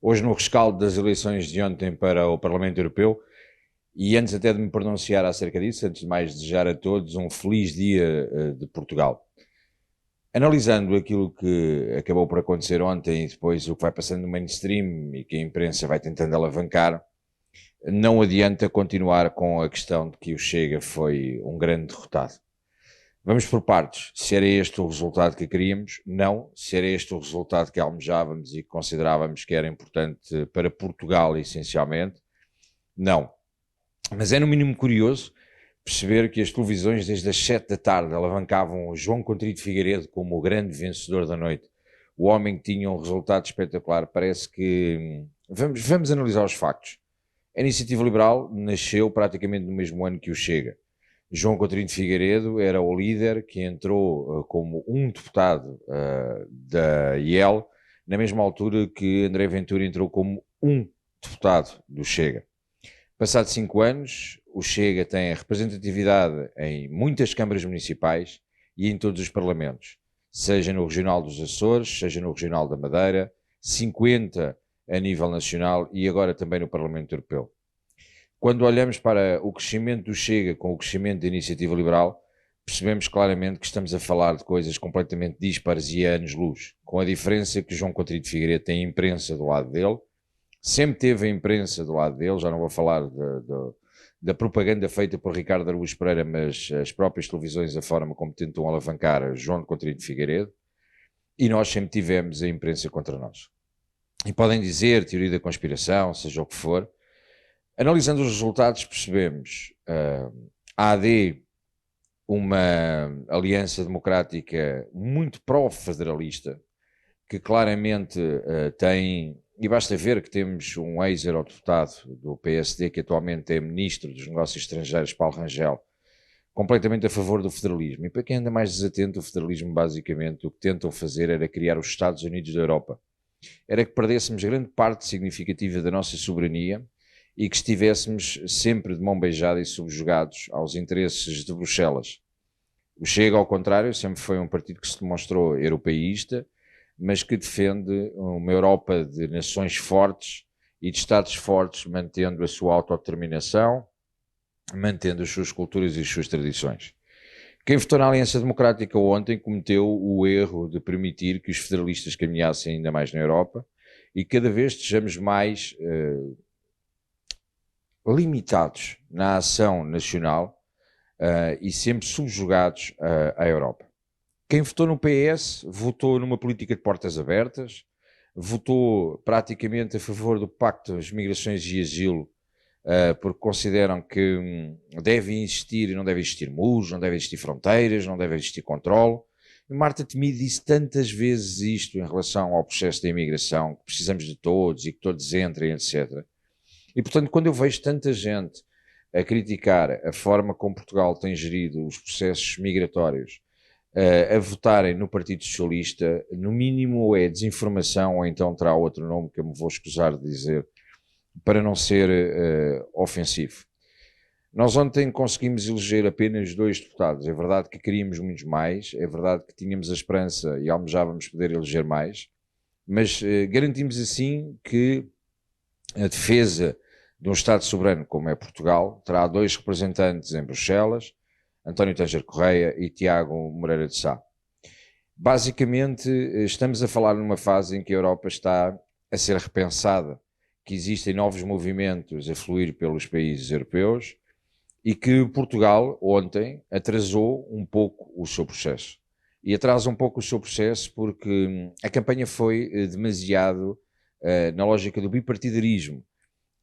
Hoje, no rescaldo das eleições de ontem para o Parlamento Europeu, e antes até de me pronunciar acerca disso, antes de mais desejar a todos um feliz dia de Portugal. Analisando aquilo que acabou por acontecer ontem e depois o que vai passando no mainstream e que a imprensa vai tentando alavancar, não adianta continuar com a questão de que o Chega foi um grande derrotado. Vamos por partes. Se era este o resultado que queríamos? Não. Se era este o resultado que almejávamos e que considerávamos que era importante para Portugal, essencialmente? Não. Mas é no mínimo curioso perceber que as televisões desde as 7 da tarde alavancavam o João Coutinho de Figueiredo como o grande vencedor da noite, o homem que tinha um resultado espetacular. Parece que... Vamos analisar os factos. A Iniciativa Liberal nasceu praticamente no mesmo ano que o Chega. João Coutinho de Figueiredo era o líder que entrou como um deputado da IEL, na mesma altura que André Ventura entrou como um deputado do Chega. Passados 5 anos, o Chega tem representatividade em muitas câmaras municipais e em todos os parlamentos, seja no Regional dos Açores, seja no Regional da Madeira, 50 a nível nacional e agora também no Parlamento Europeu. Quando olhamos para o crescimento do Chega com o crescimento da Iniciativa Liberal, percebemos claramente que estamos a falar de coisas completamente dispares e a anos-luz, com a diferença que João Coutinho de Figueiredo tem a imprensa do lado dele, sempre teve a imprensa do lado dele, já não vou falar da propaganda feita por Ricardo Araújo Pereira, mas as próprias televisões, a forma como tentam alavancar João Coutinho de Figueiredo, e nós sempre tivemos a imprensa contra nós. E podem dizer teoria da conspiração, seja o que for. Analisando os resultados, percebemos a AD, uma aliança democrática muito pró-federalista, que claramente tem, e basta ver que temos um ex-eurodeputado do PSD, que atualmente é Ministro dos Negócios Estrangeiros, Paulo Rangel, completamente a favor do federalismo. E para quem anda mais desatento, o federalismo basicamente o que tentam fazer era criar os Estados Unidos da Europa. Era que perdêssemos grande parte significativa da nossa soberania e que estivéssemos sempre de mão beijada e subjugados aos interesses de Bruxelas. O Chega, ao contrário, sempre foi um partido que se demonstrou europeísta, mas que defende uma Europa de nações fortes e de Estados fortes, mantendo a sua autodeterminação, mantendo as suas culturas e as suas tradições. Quem votou na Aliança Democrática ontem cometeu o erro de permitir que os federalistas caminhassem ainda mais na Europa e cada vez estejamos mais limitados na ação nacional e sempre subjugados à Europa. Quem votou no PS votou numa política de portas abertas, votou praticamente a favor do Pacto das Migrações e Asilo, porque consideram que deve existir e não deve existir muros, não deve existir fronteiras, não deve existir controle. E Marta Temido disse tantas vezes isto em relação ao processo da imigração, que precisamos de todos e que todos entrem, etc. E, portanto, quando eu vejo tanta gente a criticar a forma como Portugal tem gerido os processos migratórios, a votarem no Partido Socialista, no mínimo é desinformação, ou então terá outro nome que eu me vou escusar de dizer, para não ser ofensivo. Nós ontem conseguimos eleger apenas 2 deputados. É verdade que queríamos muitos mais, é verdade que tínhamos a esperança e almejávamos poder eleger mais, mas garantimos assim que a defesa de um Estado soberano como é Portugal terá 2 representantes em Bruxelas, António Tangere Correia e Tiago Moreira de Sá. Basicamente, estamos a falar numa fase em que a Europa está a ser repensada, que existem novos movimentos a fluir pelos países europeus e que Portugal, ontem, atrasou um pouco o seu processo. E atrasa um pouco o seu processo porque a campanha foi demasiado na lógica do bipartidarismo.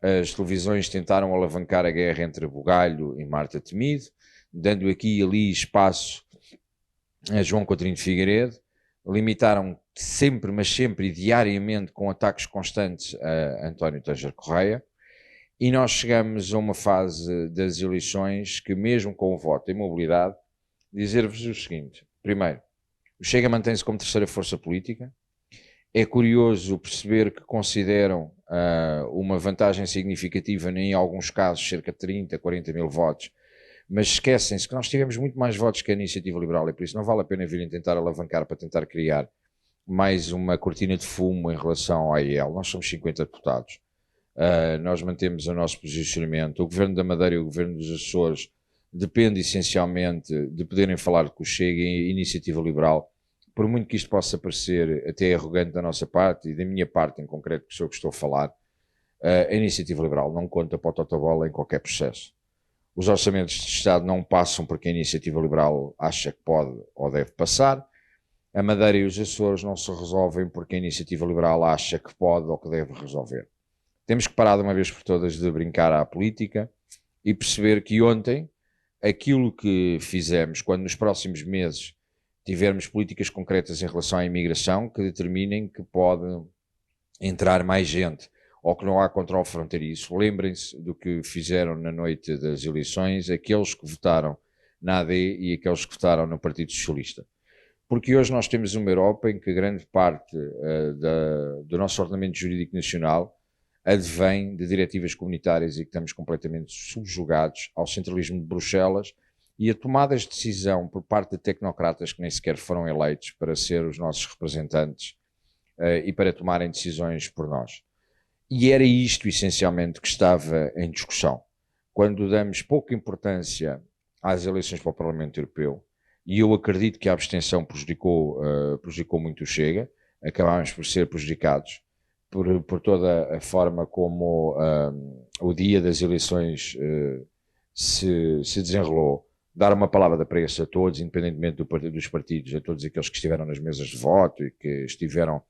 As televisões tentaram alavancar a guerra entre Bugalho e Marta Temido, dando aqui e ali espaço a João Coutinho de Figueiredo, limitaram sempre, mas sempre e diariamente com ataques constantes a António Tangere Correia, e nós chegamos a uma fase das eleições que, mesmo com o voto em mobilidade, dizer-vos o seguinte: primeiro, o Chega mantém-se como terceira força política. É curioso perceber que consideram uma vantagem significativa, em alguns casos cerca de 30, 40 mil votos, mas esquecem-se que nós tivemos muito mais votos que a Iniciativa Liberal e por isso não vale a pena virem tentar alavancar para tentar criar mais uma cortina de fumo em relação à AEL. Nós somos 50 deputados. Nós mantemos o nosso posicionamento. O Governo da Madeira e o Governo dos Açores depende essencialmente de poderem falar com o Chega e a Iniciativa Liberal, por muito que isto possa parecer até arrogante da nossa parte e da minha parte em concreto, que sou o que estou a falar, a Iniciativa Liberal não conta para o Totobola em qualquer processo. Os orçamentos de Estado não passam porque a Iniciativa Liberal acha que pode ou deve passar. A Madeira e os Açores não se resolvem porque a Iniciativa Liberal acha que pode ou que deve resolver. Temos que parar de uma vez por todas de brincar à política e perceber que ontem aquilo que fizemos, quando nos próximos meses tivermos políticas concretas em relação à imigração que determinem que pode entrar mais gente ou que não há controle fronteiriço, lembrem-se do que fizeram na noite das eleições aqueles que votaram na AD e aqueles que votaram no Partido Socialista. Porque hoje nós temos uma Europa em que grande parte do nosso ordenamento jurídico nacional advém de diretivas comunitárias e que estamos completamente subjugados ao centralismo de Bruxelas e a tomadas de decisão por parte de tecnocratas que nem sequer foram eleitos para ser os nossos representantes e para tomarem decisões por nós. E era isto essencialmente que estava em discussão. Quando damos pouca importância às eleições para o Parlamento Europeu, e eu acredito que a abstenção prejudicou muito o Chega, acabámos por ser prejudicados por toda a forma como o dia das eleições se desenrolou. Dar uma palavra de apreço a todos, independentemente dos partidos, a todos aqueles que estiveram nas mesas de voto e que estiveram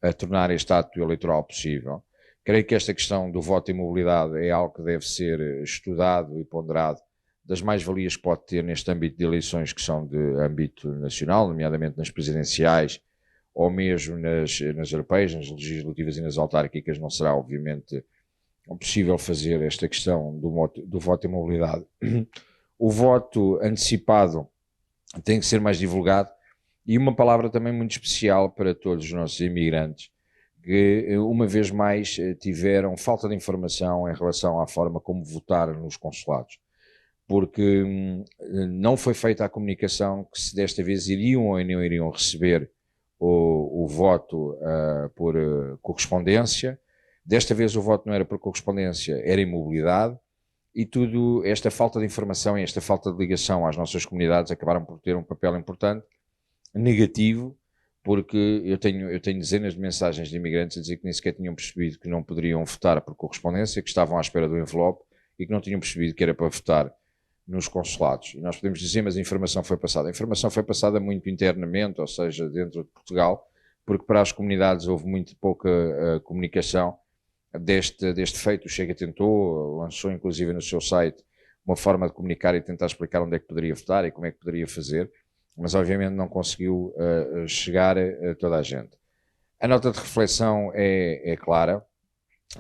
a tornar este ato eleitoral possível. Creio que esta questão do voto e mobilidade é algo que deve ser estudado e ponderado das mais-valias que pode ter neste âmbito de eleições que são de âmbito nacional, nomeadamente nas presidenciais ou mesmo nas europeias, nas legislativas e nas autárquicas. Não será, obviamente, possível fazer esta questão do voto e mobilidade. O voto antecipado tem que ser mais divulgado e uma palavra também muito especial para todos os nossos imigrantes que, uma vez mais, tiveram falta de informação em relação à forma como votar nos consulados. Porque não foi feita a comunicação que se desta vez iriam ou não iriam receber o voto por correspondência. Desta vez o voto não era por correspondência, era em mobilidade. E tudo, esta falta de informação e esta falta de ligação às nossas comunidades acabaram por ter um papel importante, negativo, porque eu tenho dezenas de mensagens de imigrantes a dizer que nem sequer tinham percebido que não poderiam votar por correspondência, que estavam à espera do envelope e que não tinham percebido que era para votar nos consulados. E nós podemos dizer, mas a informação foi passada. A informação foi passada muito internamente, ou seja, dentro de Portugal, porque para as comunidades houve muito pouca comunicação deste feito. O Chega tentou, lançou inclusive no seu site uma forma de comunicar e tentar explicar onde é que poderia votar e como é que poderia fazer, mas obviamente não conseguiu chegar a toda a gente. A nota de reflexão é clara.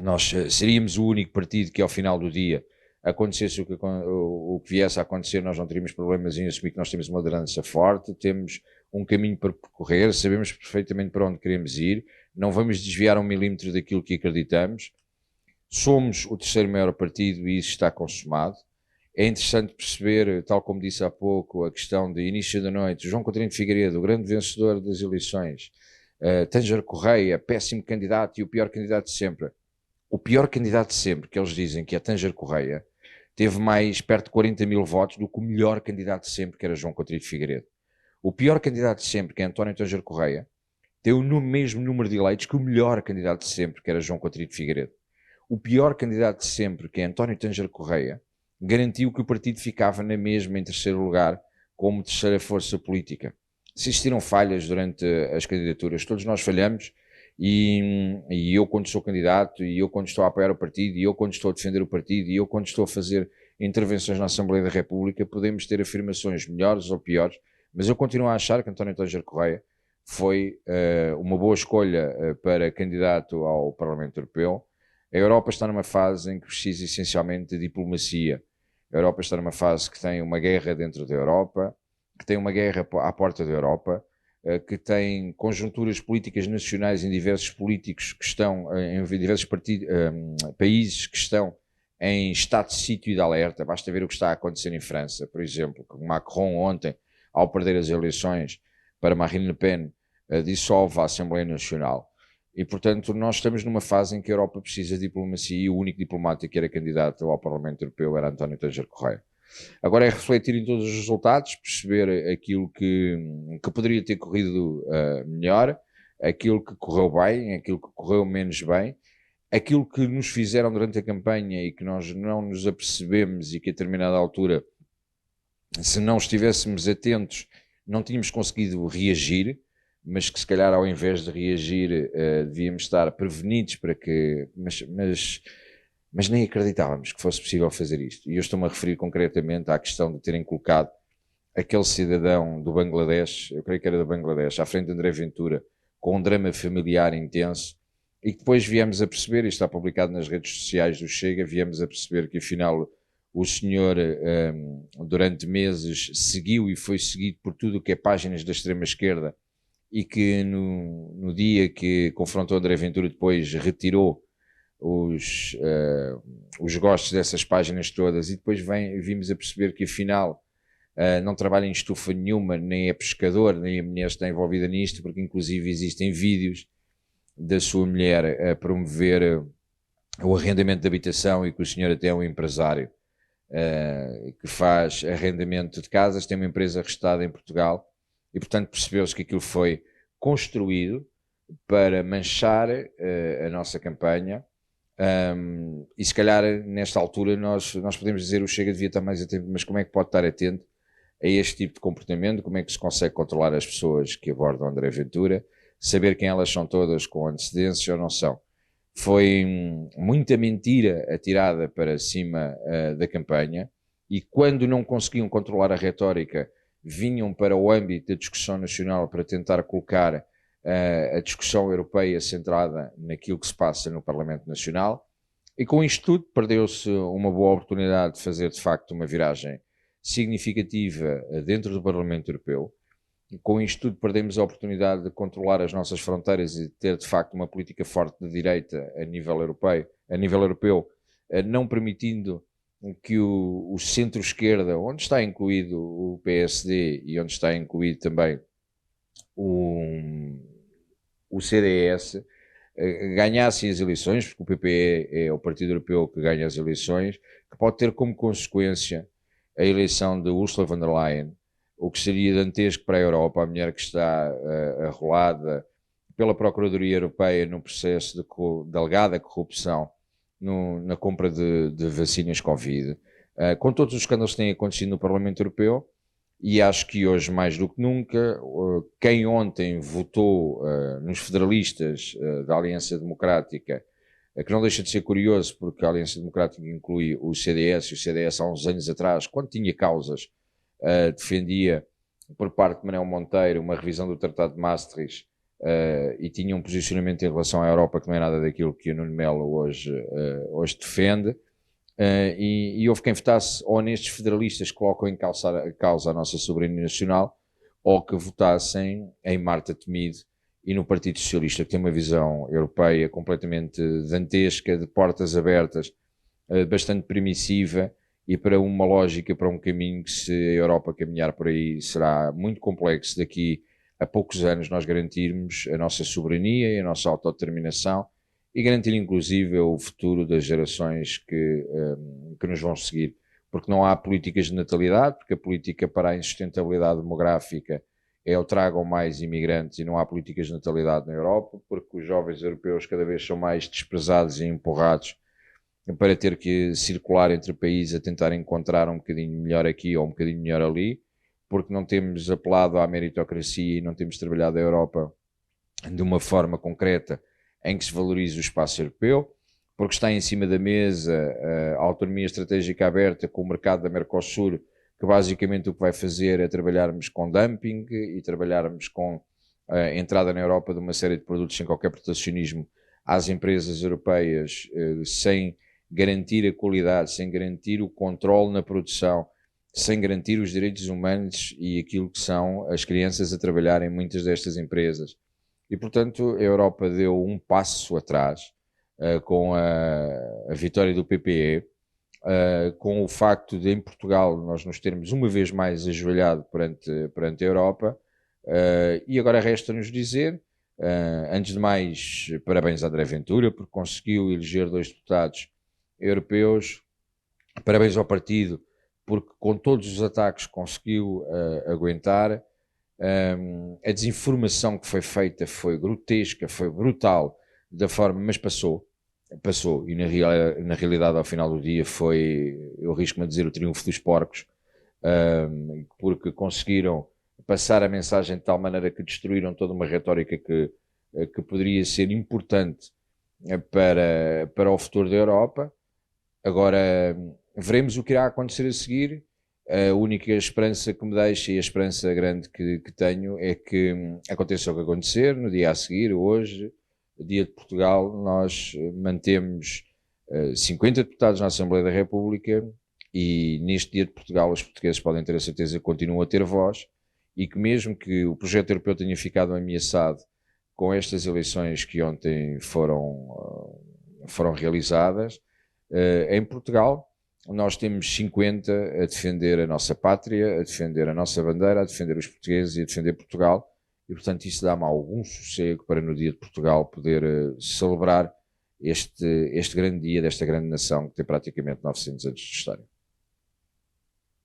Nós seríamos o único partido que ao final do dia acontecesse o que viesse a acontecer, nós não teríamos problemas em assumir que nós temos uma liderança forte, temos um caminho para percorrer, sabemos perfeitamente para onde queremos ir, não vamos desviar 1 milímetro daquilo que acreditamos, somos o terceiro maior partido e isso está consumado. É interessante perceber, tal como disse há pouco, a questão de início da noite, João Coutinho de Figueiredo, o grande vencedor das eleições, Tânger Correia, péssimo candidato e o pior candidato de sempre. O pior candidato de sempre, que eles dizem que é Tânger Correia, teve mais perto de 40 mil votos do que o melhor candidato de sempre, que era João Coutinho de Figueiredo. O pior candidato de sempre, que é António Tânger Correia, deu no mesmo número de eleitos que o melhor candidato de sempre, que era João Coutinho de Figueiredo. O pior candidato de sempre, que é António Tânger Correia, garantiu que o partido ficava na mesma em terceiro lugar como terceira força política. Se existiram falhas durante as candidaturas, todos nós falhamos, e eu quando sou candidato, e eu quando estou a apoiar o partido, e eu quando estou a defender o partido, e eu quando estou a fazer intervenções na Assembleia da República, podemos ter afirmações melhores ou piores, mas eu continuo a achar que António Tânger Correia foi uma boa escolha para candidato ao Parlamento Europeu. A Europa está numa fase em que precisa essencialmente de diplomacia. A Europa está numa fase que tem uma guerra dentro da Europa, que tem uma guerra à porta da Europa, que tem conjunturas políticas nacionais em diversos políticos que estão, em diversos países que estão em estado de sítio e de alerta. Basta ver o que está a acontecer em França, por exemplo, que Macron ontem, ao perder as eleições para Marine Le Pen, dissolve a Assembleia Nacional. E, portanto, nós estamos numa fase em que a Europa precisa de diplomacia e o único diplomático que era candidato ao Parlamento Europeu era António Teixeira Correia. Agora é refletir em todos os resultados, perceber aquilo que poderia ter corrido melhor, aquilo que correu bem, aquilo que correu menos bem, aquilo que nos fizeram durante a campanha e que nós não nos apercebemos e que a determinada altura, se não estivéssemos atentos, não tínhamos conseguido reagir, mas que se calhar ao invés de reagir devíamos estar prevenidos para que... Mas nem acreditávamos que fosse possível fazer isto. E eu estou-me a referir concretamente à questão de terem colocado aquele cidadão do Bangladesh, eu creio que era do Bangladesh, à frente de André Ventura, com um drama familiar intenso, e que depois viemos a perceber, e está publicado nas redes sociais do Chega, viemos a perceber que afinal o senhor durante meses seguiu e foi seguido por tudo o que é páginas da extrema-esquerda, e que no dia que confrontou André Ventura depois retirou os gostos dessas páginas todas, e depois vimos a perceber que afinal não trabalha em estufa nenhuma, nem é pescador, nem a mulher está envolvida nisto, porque inclusive existem vídeos da sua mulher a promover o arrendamento de habitação, e que o senhor até é um empresário que faz arrendamento de casas, tem uma empresa registrada em Portugal, e portanto percebeu-se que aquilo foi construído para manchar a nossa campanha. E se calhar nesta altura nós podemos dizer o Chega devia estar mais atento, mas como é que pode estar atento a este tipo de comportamento? Como é que se consegue controlar as pessoas que abordam André Ventura, saber quem elas são todas com antecedência ou não são? Foi muita mentira atirada para cima da campanha, e quando não conseguiam controlar a retórica vinham para o âmbito da discussão nacional para tentar colocar a discussão europeia centrada naquilo que se passa no Parlamento Nacional, e com isto tudo perdeu-se uma boa oportunidade de fazer de facto uma viragem significativa dentro do Parlamento Europeu. E com isto tudo perdemos a oportunidade de controlar as nossas fronteiras e de ter de facto uma política forte de direita a nível europeu, não permitindo que o centro-esquerda, onde está incluído o PSD e onde está incluído também o CDS, ganhassem as eleições, porque o PPE é o Partido Europeu que ganha as eleições, que pode ter como consequência a eleição de Ursula von der Leyen, o que seria dantesco para a Europa, a mulher que está arrolada pela Procuradoria Europeia no processo de alegada corrupção na compra de vacinas Covid, com todos os escândalos que têm acontecido no Parlamento Europeu. E acho que hoje, mais do que nunca, quem ontem votou nos federalistas da Aliança Democrática, que não deixa de ser curioso, porque a Aliança Democrática inclui o CDS, e o CDS há uns anos atrás, quando tinha causas, defendia por parte de Manuel Monteiro uma revisão do Tratado de Maastricht, e tinha um posicionamento em relação à Europa que não é nada daquilo que o Nuno Melo hoje defende. E houve quem votasse ou nestes federalistas que colocam em causa a nossa soberania nacional, ou que votassem em Marta Temido e no Partido Socialista, que tem uma visão europeia completamente dantesca, de portas abertas, bastante permissiva, e para uma lógica, para um caminho que, se a Europa caminhar por aí, será muito complexo daqui a poucos anos nós garantirmos a nossa soberania e a nossa autodeterminação, e garantir inclusive o futuro das gerações que nos vão seguir, porque não há políticas de natalidade, porque a política para a insustentabilidade demográfica é o tragam mais imigrantes, e não há políticas de natalidade na Europa, porque os jovens europeus cada vez são mais desprezados e empurrados para ter que circular entre países a tentar encontrar um bocadinho melhor aqui ou um bocadinho melhor ali, porque não temos apelado à meritocracia e não temos trabalhado a Europa de uma forma concreta em que se valorize o espaço europeu, porque está em cima da mesa a autonomia estratégica aberta com o mercado da Mercosul, que basicamente o que vai fazer é trabalharmos com dumping e trabalharmos com a entrada na Europa de uma série de produtos sem qualquer protecionismo às empresas europeias, sem garantir a qualidade, sem garantir o controle na produção, sem garantir os direitos humanos e aquilo que são as crianças a trabalhar em muitas destas empresas. E, portanto, a Europa deu um passo atrás com a vitória do PPE, com o facto de, em Portugal, nós nos termos uma vez mais ajoelhado perante a Europa, E agora resta-nos dizer, antes de mais, parabéns a André Ventura, porque conseguiu eleger 2 deputados europeus, parabéns ao partido, porque com todos os ataques conseguiu aguentar. A desinformação que foi feita foi grotesca, foi brutal, da forma, mas passou, e na realidade ao final do dia foi, eu arrisco-me a dizer, o triunfo dos porcos, porque conseguiram passar a mensagem de tal maneira que destruíram toda uma retórica que poderia ser importante para o futuro da Europa. Agora veremos o que irá acontecer a seguir. A única esperança que me deixa e a esperança grande que tenho é que aconteça o que acontecer no dia a seguir, hoje, dia de Portugal, nós mantemos 50 deputados na Assembleia da República e neste dia de Portugal os portugueses podem ter a certeza que continuam a ter voz e que mesmo que o projeto europeu tenha ficado ameaçado com estas eleições que ontem foram realizadas, em Portugal nós temos 50 a defender a nossa pátria, a defender a nossa bandeira, a defender os portugueses e a defender Portugal, e portanto isso dá-me algum sossego para no dia de Portugal poder celebrar este grande dia desta grande nação que tem praticamente 900 anos de história.